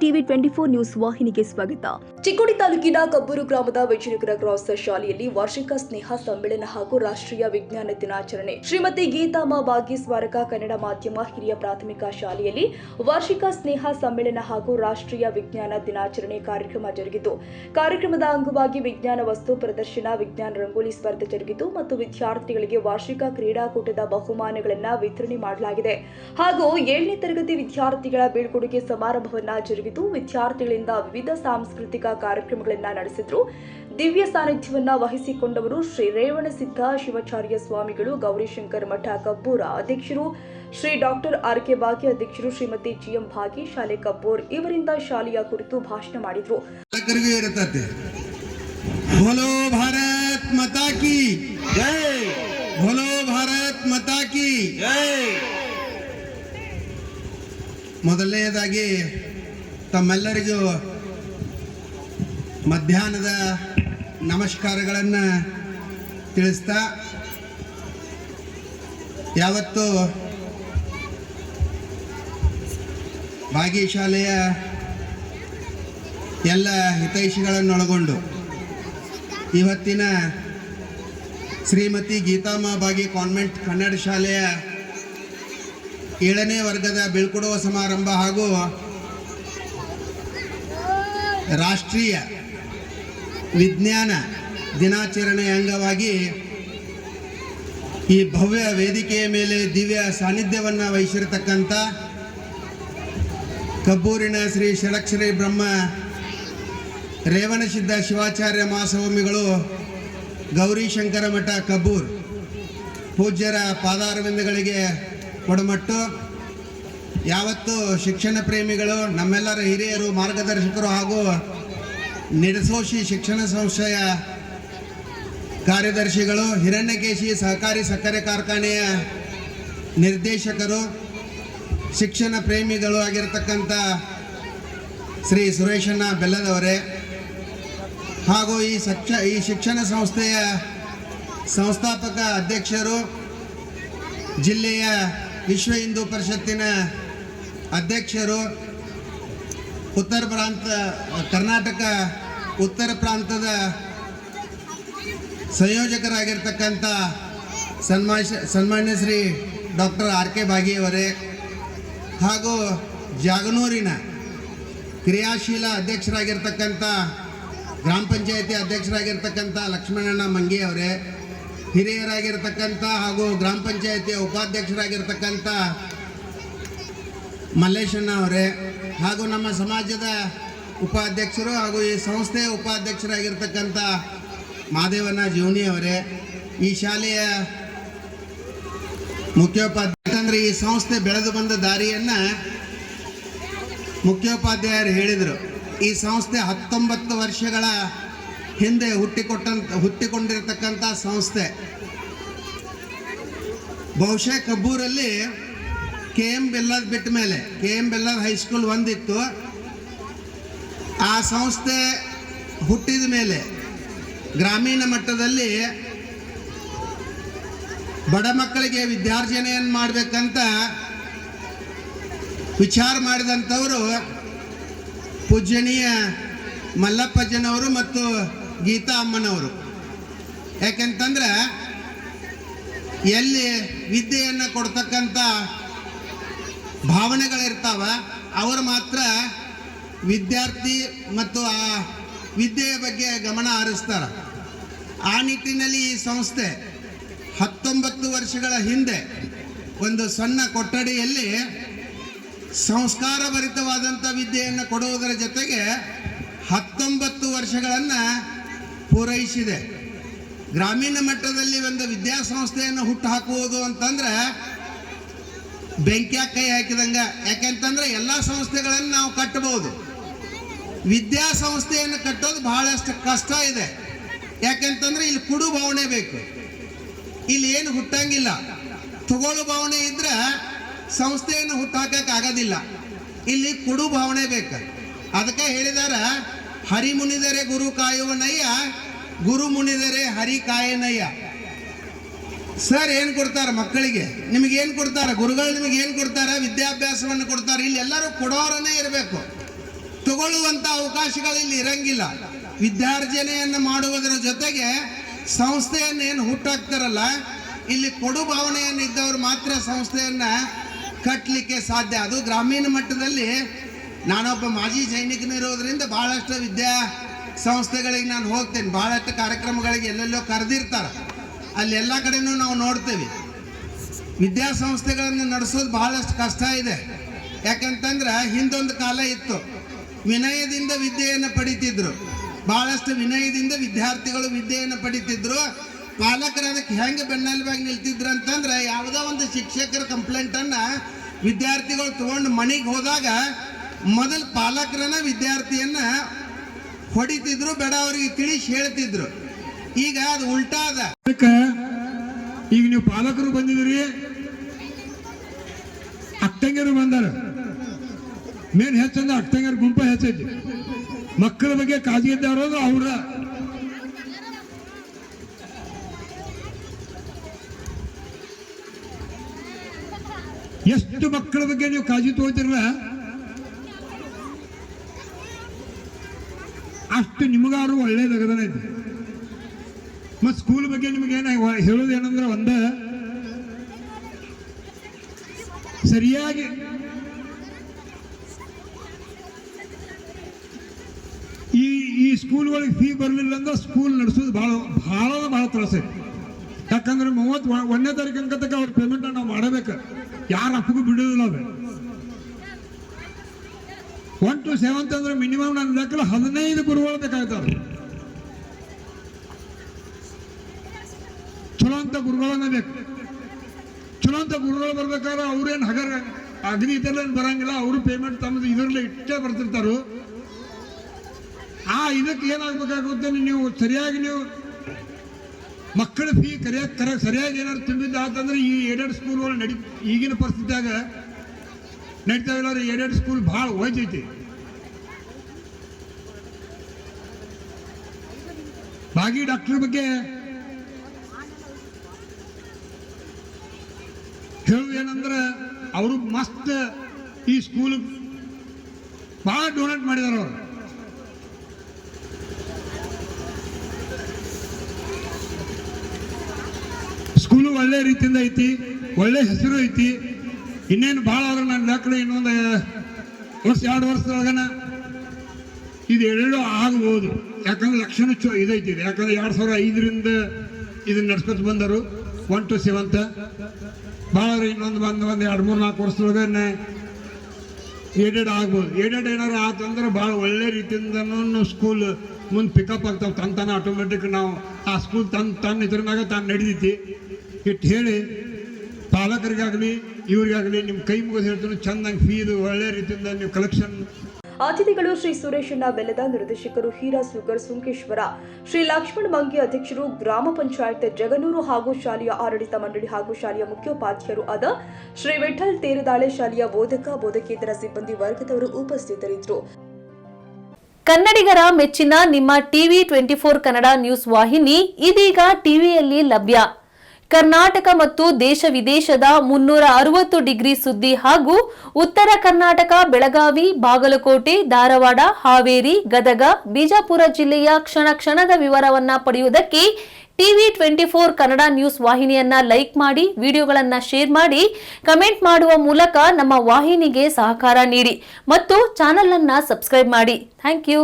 TV 24 news ವಾಹಿನಿಗೆ ಸ್ವಾಗತ. ಚಿಕ್ಕೋಡಿ ತಾಲೂಕಿನ ಕಬ್ಬೂರು ಗ್ರಾಮದ ವಿಜಯನಗರ ಕ್ರಾಸ್ ಶಾಲೆಯಲ್ಲಿ ವಾರ್ಷಿಕ ಸ್ನೇಹ ಸಮ್ಮೇಳನ ಹಾಗೂ ರಾಷ್ಟ್ರೀಯ ವಿಜ್ಞಾನ ದಿನಾಚರಣೆ. ಶ್ರೀಮತಿ ಗೀತಾಮ್ಮ ಭಾಗ್ಯಸ್ಮಾರಕ ಕನ್ನಡ ಮಾಧ್ಯಮ ಹಿರಿಯ ಪ್ರಾಥಮಿಕ ಶಾಲೆಯಲ್ಲಿ ವಾರ್ಷಿಕ ಸ್ನೇಹ ಸಮ್ಮೇಳನ ಹಾಗೂ ರಾಷ್ಟ್ರೀಯ ವಿಜ್ಞಾನ ದಿನಾಚರಣೆ ಕಾರ್ಯಕ್ರಮ ಜರುಗಿತು. ಕಾರ್ಯಕ್ರಮದ ಅಂಗವಾಗಿ ವಿಜ್ಞಾನ ವಸ್ತು ಪ್ರದರ್ಶನ, ವಿಜ್ಞಾನ ರಂಗೋಲಿ ಸ್ಪರ್ಧೆ ಜರುಗಿತು ಮತ್ತು ವಿದ್ಯಾರ್ಥಿಗಳಿಗೆ ವಾರ್ಷಿಕ ಕ್ರೀಡಾಕೂಟದ ಬಹುಮಾನಗಳನ್ನು ವಿತರಣೆ ಮಾಡಲಾಗಿದೆ. ಹಾಗೂ 7ನೇ ತರಗತಿ ವಿದ್ಯಾರ್ಥಿಗಳ ಬೀಳ್ಕೊಡುಗೆ ಸಮಾರಂಭವನ್ನ ಜರುಗಿತು. ವಿದ್ಯಾರ್ಥಿಗಳಿಂದ ವಿವಿಧ ಸಾಂಸ್ಕೃತಿಕ ಕಾರ್ಯಕ್ರಮಗಳನ್ನು ನಡೆಸಿದ್ರು. ದಿವ್ಯ ಸಾನ್ನಿಧ್ಯವನ್ನ ವಹಿಸಿಕೊಂಡವರು ಶ್ರೀ ರೇವಣಸಿದ್ಧ ಶಿವಾಚಾರ್ಯ ಸ್ವಾಮಿಗಳು, ಗೌರಿಶಂಕರ ಮಠ ಕಬ್ಬೂರ ಅಧ್ಯಕ್ಷರು, ಶ್ರೀ ಡಾಕ್ಟರ್ ಆರ್.ಕೆ. ಭಾಗ್ಯ ಅಧ್ಯಕ್ಷರು, ಶ್ರೀಮತಿ ಜಿ.ಎಂ. ಭಾಗಿ, ಶಾಲೆ ಕಬ್ಬೂರ್ ಇವರಿಂದ ಶಾಲೆಯ ಕುರಿತು ಭಾಷಣ ಮಾಡಿದ್ರು. बोलो भारत माता की जय, बोलो भारत माता की जय. ಮೊದಲನೆಯದಾಗಿ ತಮ್ಮೆಲ್ಲರಿಗೂ ಮಧ್ಯಾಹ್ನದ ನಮಸ್ಕಾರಗಳನ್ನು ತಿಳಿಸ್ತಾ, ಯಾವತ್ತು ಭಾಗ್ಯಶಾಲೆಯ ಎಲ್ಲ ಹಿತೈಷಿಗಳನ್ನೊಳಗೊಂಡು ಇವತ್ತಿನ ಶ್ರೀಮತಿ ಗೀತಾಮ್ಮ ಭಾಗ್ಯ ಕಾನ್ವೆಂಟ್ ಕನ್ನಡ ಶಾಲೆಯ 7ನೇ ವರ್ಗದ ಬೀಳ್ಕೊಡುವ ಸಮಾರಂಭ ಹಾಗೂ ರಾಷ್ಟ್ರೀಯ ವಿಜ್ಞಾನ ದಿನಾಚರಣೆಯ ಅಂಗವಾಗಿ ಈ ಭವ್ಯ ವೇದಿಕೆಯ ಮೇಲೆ ದಿವ್ಯ ಸಾನ್ನಿಧ್ಯವನ್ನು ವಹಿಸಿರತಕ್ಕಂಥ ಕಬ್ಬೂರಿನ ಶ್ರೀ ಷಡಕ್ಷರಿ ಬ್ರಹ್ಮ ರೇವಣಸಿದ್ಧ ಶಿವಾಚಾರ್ಯ ಮಹಾಸ್ವಾಮಿಗಳು, ಗೌರಿಶಂಕರ ಮಠ ಕಬ್ಬೂರ್ ಪೂಜ್ಯರ ಪಾದಾರವಿಂದಗಳಿಗೆ ಕೊಡಮಟ್ಟು. ಯಾವತ್ತು ಶಿಕ್ಷಣ ಪ್ರೇಮಿಗಳು, ನಮ್ಮೆಲ್ಲರ ಹಿರಿಯರು, ಮಾರ್ಗದರ್ಶಕರು ಹಾಗೂ ನಿಡಸೋಶಿ ಶಿಕ್ಷಣ ಸಂಸ್ಥೆಯ ಕಾರ್ಯದರ್ಶಿಗಳು, ಹಿರಣ್ಯಕೇಶಿ ಸಹಕಾರಿ ಸಕ್ಕರೆ ಕಾರ್ಖಾನೆಯ ನಿರ್ದೇಶಕರು, ಶಿಕ್ಷಣ ಪ್ರೇಮಿಗಳು ಆಗಿರತಕ್ಕಂಥ ಶ್ರೀ ಸುರೇಶಣ್ಣ ಬೆಲ್ಲದವರೇ ಹಾಗೂ ಈ ಶಿಕ್ಷಣ ಸಂಸ್ಥೆಯ ಸಂಸ್ಥಾಪಕ ಅಧ್ಯಕ್ಷರು, ಜಿಲ್ಲೆಯ ವಿಶ್ವ ಹಿಂದೂ ಪರಿಷತ್ತಿನ ಅಧ್ಯಕ್ಷರು, ಕರ್ನಾಟಕ ಉತ್ತರ ಪ್ರಾಂತದ ಸಂಯೋಜಕರಾಗಿರ್ತಕ್ಕಂಥ ಸನ್ಮಾನ್ಯ ಶ್ರೀ ಡಾಕ್ಟರ್ ಆರ್.ಕೆ. ಭಾಗಿಯವರೇ ಹಾಗೂ ಜಾಗನೂರಿನ ಕ್ರಿಯಾಶೀಲ ಅಧ್ಯಕ್ಷರಾಗಿರ್ತಕ್ಕಂಥ ಗ್ರಾಮ ಪಂಚಾಯತಿ ಅಧ್ಯಕ್ಷರಾಗಿರ್ತಕ್ಕಂಥ ಲಕ್ಷ್ಮಣಣ್ಣ ಮಂಗಿಯವರೇ, ಹಿರಿಯರಾಗಿರ್ತಕ್ಕಂಥ ಹಾಗೂ ಗ್ರಾಮ ಪಂಚಾಯತಿಯ ಉಪಾಧ್ಯಕ್ಷರಾಗಿರ್ತಕ್ಕಂಥ ಮಲ್ಲೇಶಣ್ಣ ಅವರೇ ಹಾಗೂ ನಮ್ಮ ಸಮಾಜದ ಉಪಾಧ್ಯಕ್ಷರು ಹಾಗೂ ಈ ಸಂಸ್ಥೆಯ ಉಪಾಧ್ಯಕ್ಷರಾಗಿರ್ತಕ್ಕಂಥ ಮಾದೇವಣ್ಣ ಜೀವನಿಯವರೇ, ಈ ಶಾಲೆಯ ಮುಖ್ಯೋಪಾಧ್ಯಾಯ. ಅಂದರೆ ಈ ಸಂಸ್ಥೆ ಬೆಳೆದು ಬಂದ ದಾರಿಯನ್ನು ಮುಖ್ಯೋಪಾಧ್ಯಾಯರು ಹೇಳಿದರು. ಈ ಸಂಸ್ಥೆ 19 ವರ್ಷಗಳ ಹಿಂದೆ ಹುಟ್ಟಿಕೊಂಡಿರತಕ್ಕಂಥ ಸಂಸ್ಥೆ. ಬಹುಶಃ ಕಬ್ಬೂರಲ್ಲಿ KM ಬೆಲ್ಲದ ಬಿಟ್ಟ ಮೇಲೆ KM ಬೆಲ್ಲದ ಹೈಸ್ಕೂಲ್ ಒಂದಿತ್ತು. ಆ ಸಂಸ್ಥೆ ಹುಟ್ಟಿದ ಮೇಲೆ ಗ್ರಾಮೀಣ ಮಟ್ಟದಲ್ಲಿ ಬಡ ಮಕ್ಕಳಿಗೆ ವಿದ್ಯಾರ್ಜನೆಯನ್ನು ಮಾಡಬೇಕಂತ ವಿಚಾರ ಮಾಡಿದಂಥವರು ಪೂಜ್ಯನೀಯ ಮಲ್ಲಪ್ಪಜ್ಜನವರು ಮತ್ತು ಗೀತಾ ಅಮ್ಮನವರು. ಯಾಕೆಂತಂದ್ರೆ ಎಲ್ಲಿ ವಿದ್ಯೆಯನ್ನು ಕೊಡ್ತಕ್ಕಂಥ ಭಾವನೆಗಳಿರ್ತಾವ ಅವರು ಮಾತ್ರ ವಿದ್ಯಾರ್ಥಿ ಮತ್ತು ಆ ವಿದ್ಯೆಯ ಬಗ್ಗೆ ಗಮನ ಹರಿಸ್ತಾರೆ. ಆ ನಿಟ್ಟಿನಲ್ಲಿ ಈ ಸಂಸ್ಥೆ 19 ವರ್ಷಗಳ ಹಿಂದೆ ಒಂದು ಸಣ್ಣ ಕೊಠಡಿಯಲ್ಲಿ ಸಂಸ್ಕಾರಭರಿತವಾದಂಥ ವಿದ್ಯೆಯನ್ನು ಕೊಡುವುದರ ಜೊತೆಗೆ 19 ವರ್ಷಗಳನ್ನು ಪೂರೈಸಿದೆ. ಗ್ರಾಮೀಣ ಮಟ್ಟದಲ್ಲಿ ಒಂದು ವಿದ್ಯಾಸಂಸ್ಥೆಯನ್ನು ಹುಟ್ಟು ಹಾಕುವುದು ಅಂತಂದ್ರೆ ಬೆಂಕಿಯ ಕೈ ಹಾಕಿದಂಗೆ. ಯಾಕೆಂತಂದ್ರೆ ಎಲ್ಲ ಸಂಸ್ಥೆಗಳನ್ನು ನಾವು ಕಟ್ಟಬಹುದು, ವಿದ್ಯಾಸಂಸ್ಥೆಯನ್ನು ಕಟ್ಟೋದು ಬಹಳಷ್ಟು ಕಷ್ಟ ಇದೆ. ಯಾಕೆಂತಂದ್ರೆ ಇಲ್ಲಿ ಕುಡು ಭಾವನೆ ಬೇಕು, ಇಲ್ಲಿ ಏನು ಹುಟ್ಟಂಗಿಲ್ಲ. ತಗೊಳ್ಳೋ ಭಾವನೆ ಇದ್ರೆ ಸಂಸ್ಥೆಯನ್ನು ಹುಟ್ಟಾಕಕ್ಕೆ ಆಗೋದಿಲ್ಲ. ಇಲ್ಲಿ ಕುಡು ಭಾವನೆ ಬೇಕು. ಅದಕ್ಕೆ ಹೇಳಿದಾರ, ಹರಿ ಮುನಿದರೆ ಗುರು ಕಾಯುವನಯ್ಯ, ಗುರು ಮುನಿದರೆ ಹರಿ ಕಾಯನಯ್ಯ. ಸರ್ ಏನು ಕೊಡ್ತಾರೆ ಮಕ್ಕಳಿಗೆ? ನಿಮಗೇನು ಕೊಡ್ತಾರೆ? ಗುರುಗಳು ನಿಮಗೆ ಏನು ಕೊಡ್ತಾರೆ? ವಿದ್ಯಾಭ್ಯಾಸವನ್ನು ಕೊಡ್ತಾರೆ. ಇಲ್ಲಿ ಎಲ್ಲರೂ ಕೊಡೋರನ್ನೇ ಇರಬೇಕು. ತಗೊಳ್ಳುವಂತ ಅವಕಾಶಗಳು ಇಲ್ಲಿ ಇರಂಗಿಲ್ಲ. ವಿದ್ಯಾರ್ಜನೆಯನ್ನು ಮಾಡುವುದರ ಜೊತೆಗೆ ಸಂಸ್ಥೆಯನ್ನು ಏನು ಹುಟ್ಟಾಕ್ತಾರಲ್ಲ, ಇಲ್ಲಿ ಕೊಡು ಭಾವನೆಯನ್ನು ಇದ್ದವರು ಮಾತ್ರ ಸಂಸ್ಥೆಯನ್ನ ಕಟ್ಟಲಿಕ್ಕೆ ಸಾಧ್ಯ. ಅದು ಗ್ರಾಮೀಣ ಮಟ್ಟದಲ್ಲಿ ನಾನೊಬ್ಬ ಮಾಜಿ ಸೈನಿಕನಿರೋದ್ರಿಂದ ಬಹಳಷ್ಟು ವಿದ್ಯಾ ಸಂಸ್ಥೆಗಳಿಗೆ ನಾನು ಹೋಗ್ತೇನೆ. ಬಹಳಷ್ಟು ಕಾರ್ಯಕ್ರಮಗಳಿಗೆ ಎಲ್ಲೆಲ್ಲೋ ಕರೆದಿರ್ತಾರೆ, ಅಲ್ಲಿ ಎಲ್ಲ ಕಡೆನೂ ನಾವು ನೋಡ್ತೇವೆ. ವಿದ್ಯಾಸಂಸ್ಥೆಗಳನ್ನು ನಡೆಸೋದು ಬಹಳಷ್ಟು ಕಷ್ಟ ಇದೆ. ಯಾಕಂತಂದ್ರೆ ಹಿಂದೊಂದು ಕಾಲ ಇತ್ತು, ವಿನಯದಿಂದ ವಿದ್ಯೆಯನ್ನು ಪಡಿತಿದ್ರು. ಬಹಳಷ್ಟು ವಿನಯದಿಂದ ವಿದ್ಯಾರ್ಥಿಗಳು ವಿದ್ಯೆಯನ್ನು ಪಡಿತಿದ್ರು. ಪಾಲಕರು ಅದಕ್ಕೆ ಹೆಂಗೆ ಬೆನ್ನೆಲುಬಾಗಿ ನಿಲ್ತಿದ್ರು ಅಂತಂದ್ರೆ, ಯಾವುದೋ ಒಂದು ಶಿಕ್ಷಕರ ಕಂಪ್ಲೇಂಟನ್ನ ವಿದ್ಯಾರ್ಥಿಗಳು ತಗೊಂಡು ಮನೆಗೆ ಹೋದಾಗ ಮೊದಲು ಪಾಲಕರನ್ನ ವಿದ್ಯಾರ್ಥಿಯನ್ನ ಹೊಡಿತಿದ್ರು, ಬೇಡ ಅವರಿಗೆ ತಿಳಿಸಿ ಹೇಳ್ತಿದ್ರು. ಈಗ ಅದು ಉಲ್ಟಾ ಅದ. ಈಗ ನೀವು ಪಾಲಕರು ಬಂದಿದ್ದೀರಿ, ಅಕ್ಕಂಗಿಯರು ಬಂದಾರ. ಮೇನ್ ಹೆಚ್ಚಂದ್ರೆ ಅಕ್ಕಂಗಿಯರ ಗುಂಪ ಹೆಚ್ಚೈತಿ. ಮಕ್ಕಳ ಬಗ್ಗೆ ಕಾಳಜಿ ಇದ್ದವರು ಅವ್ರ ಎಷ್ಟು ಮಕ್ಕಳ ಬಗ್ಗೆ ನೀವು ಕಾಳಜಿ ತಗೋತಿರಲ್ಲ, ಅಷ್ಟು ನಿಮಗಾರು ಒಳ್ಳೇದಾಗದನೈತಿ. ಮತ್ತು ಸ್ಕೂಲ್ ಬಗ್ಗೆ ನಿಮಗೇನ ಹೇಳೋದು ಏನಂದ್ರೆ, ಒಂದ ಸರಿಯಾಗಿ ಈ ಸ್ಕೂಲ್ಗಳಿಗೆ ಫೀ ಬರಲಿಲ್ಲ ಅಂದ್ರೆ ಸ್ಕೂಲ್ ನಡೆಸೋದು ಭಾಳ ತ್ರಾಸ ಐತಿ. ಯಾಕಂದ್ರೆ 31ನೇ ತಾರೀಕು ಅಂಕತಕ್ಕ ಅವ್ರ ಪೇಮೆಂಟ್ ನಾವು ಮಾಡಬೇಕು. ಯಾರು ಅಪ್ಪಗೂ ಬಿಡೋದಿಲ್ಲ. ಅದು 1 to 7th ಅಂದ್ರೆ ಮಿನಿಮಮ್ ನನ್ನ ಲೆಕ್ಕ 15 ಗುರುಗಳು ಬೇಕಾಗ್ತಾರೆ. ಚಲೋ ಅಂತ ಗುರುಗಳನ್ನ ಬೇಕು. ಚಲೋ ಅಂತ ಗುರುಗಳು ಬರ್ಬೇಕಾದ್ರೆ ಅವ್ರೇನು ಅಗ್ನಿ ಇದೆಲ್ಲ ಬರಂಗಿಲ್ಲ. ಅವರು ಪೇಮೆಂಟ್ ತಮ್ಮದು ಇದರಲ್ಲೇ ಇಟ್ಟೇ ಬರ್ತಿರ್ತಾರು. ಇದಕ್ಕೆ ಏನಾಗಬೇಕಾಗುತ್ತೆ, ನೀವು ಸರಿಯಾಗಿ ನೀವು ಮಕ್ಕಳ ಫೀ ಸರಿಯಾಗಿ ಏನಾದ್ರು ತುಂಬಿದ್ದ ಆತಂದ್ರೆ ಈ ಏಡೆಡ್ ಸ್ಕೂಲ್ಗಳು ಈಗಿನ ಪರಿಸ್ಥಿತಿಯಾಗ ನಡೀತಾ ಇಲ್ಲ. ಏಡೆಡ್ ಸ್ಕೂಲ್ ಭಾಳ ಹೋಯ್ತೈತಿ. ಬಾಗಿ ಡಾಕ್ಟರ್ ಬಗ್ಗೆ ಹೇಳುದು ಏನಂದ್ರೆ, ಅವರು ಮಸ್ತ್ ಈ ಸ್ಕೂಲ್ ಭಾಳ ಡೊನೇಟ್ ಮಾಡಿದಾರ. ಅವರು ಸ್ಕೂಲು ಒಳ್ಳೆ ರೀತಿಯಿಂದ ಐತಿ, ಒಳ್ಳೆ ಹೆಸರು ಐತಿ. ಇನ್ನೇನು ಭಾಳ ಅವ್ರ ನನ್ನ ಲೆಕ್ಕ ಇನ್ನೊಂದು 2 ವರ್ಷದೊಳಗನ ಇದು ಎರಡು ಆಗ್ಬೋದು. ಯಾಕಂದ್ರೆ ಲಕ್ಷಣ ಇದೈತಿ. ಯಾಕಂದ್ರೆ 2005ರಿಂದ ಇದನ್ನ ನಡ್ಸ್ಕೊತ ಬಂದರು 1 to 7th. ಭಾಳ ಇನ್ನೊಂದು ಒಂದು 2-3-4 ವರ್ಷದೊಳಗನೆ ಏಡೆಡ್ ಆಗ್ಬೋದು. ಏಡೆಡ್ ಏನಾರು ಆತಂದ್ರೆ ಭಾಳ ಒಳ್ಳೆ ರೀತಿಯಿಂದನೂ ಸ್ಕೂಲ್ ಮುಂದೆ ಪಿಕಪ್ ಆಗ್ತಾವೆ. ತಾನ ಆಟೋಮೆಟಿಕ್ ನಾವು ಆ ಸ್ಕೂಲ್ ತನ್ನ ಇದ್ರ ಮ್ಯಾಗ ತಾನು ನಡೀತೈತಿ. ಇಟ್ಟು ಹೇಳಿ ಪಾಲಕರಿಗಾಗಲಿ ಇವ್ರಿಗಾಗಲಿ ನಿಮ್ಮ ಕೈ ಮುಗಿದು ಹೇಳ್ತೀನಿ, ಚಂದಂಗೆ ಫೀದು ಒಳ್ಳೆ ರೀತಿಯಿಂದ ನೀವು ಕಲೆಕ್ಷನ್. ಅತಿಥಿಗಳು ಶ್ರೀ ಸುರೇಶಣ್ಣ ಬೆಲ್ಲದ, ನಿರ್ದೇಶಕರು ಹೀರಾ ಸುಗರ್ ಸುಂಕೇಶ್ವರ, ಶ್ರೀ ಲಕ್ಷ್ಮಣ್ ಮಂಗಿ ಅಧ್ಯಕ್ಷರು, ಗ್ರಾಮ ಪಂಚಾಯತ್ ಜಗನೂರು ಹಾಗೂ ಶಾಲೆಯ ಆಡಳಿತ ಮಂಡಳಿ ಹಾಗೂ ಶಾಲೆಯ ಮುಖ್ಯೋಪಾಧ್ಯಾಯರು ಆದ ಶ್ರೀ ವಿಠಲ್ ತೇರದಾಳೆ, ಶಾಲೆಯ ಬೋಧಕೇತರ ಸಿಬ್ಬಂದಿ ವರ್ಗದವರು ಉಪಸ್ಥಿತರಿದ್ದರು. ಕನ್ನಡಿಗರ ಮೆಚ್ಚಿನ ನಿಮ್ಮ ಟಿವಿ 24 ಕನ್ನಡ ನ್ಯೂಸ್ ವಾಹಿನಿ ಇದೀಗ ಟಿವಿಯಲ್ಲಿ ಲಭ್ಯ. ಕರ್ನಾಟಕ ಮತ್ತು ದೇಶ ವಿದೇಶದ 360 ಡಿಗ್ರಿ ಸುದ್ದಿ ಹಾಗೂ ಉತ್ತರ ಕರ್ನಾಟಕ, ಬೆಳಗಾವಿ, ಬಾಗಲಕೋಟೆ, ಧಾರವಾಡ, ಹಾವೇರಿ, ಗದಗ, ಬಿಜಾಪುರ ಜಿಲ್ಲೆಯ ಕ್ಷಣ ಕ್ಷಣದ ವಿವರವನ್ನ ಪಡೆಯುವುದಕ್ಕೆ ಟಿವಿ 24 ಕನ್ನಡ ನ್ಯೂಸ್ ವಾಹಿನಿಯನ್ನ ಲೈಕ್ ಮಾಡಿ, ವಿಡಿಯೋಗಳನ್ನ ಶೇರ್ ಮಾಡಿ, ಕಮೆಂಟ್ ಮಾಡುವ ಮೂಲಕ ನಮ್ಮ ವಾಹಿನಿಗೆ ಸಹಕಾರ ನೀಡಿ ಮತ್ತು ಚಾನೆಲ್ ಅನ್ನ ಸಬ್ಸ್ಕ್ರೈಬ್ ಮಾಡಿ. Thank you.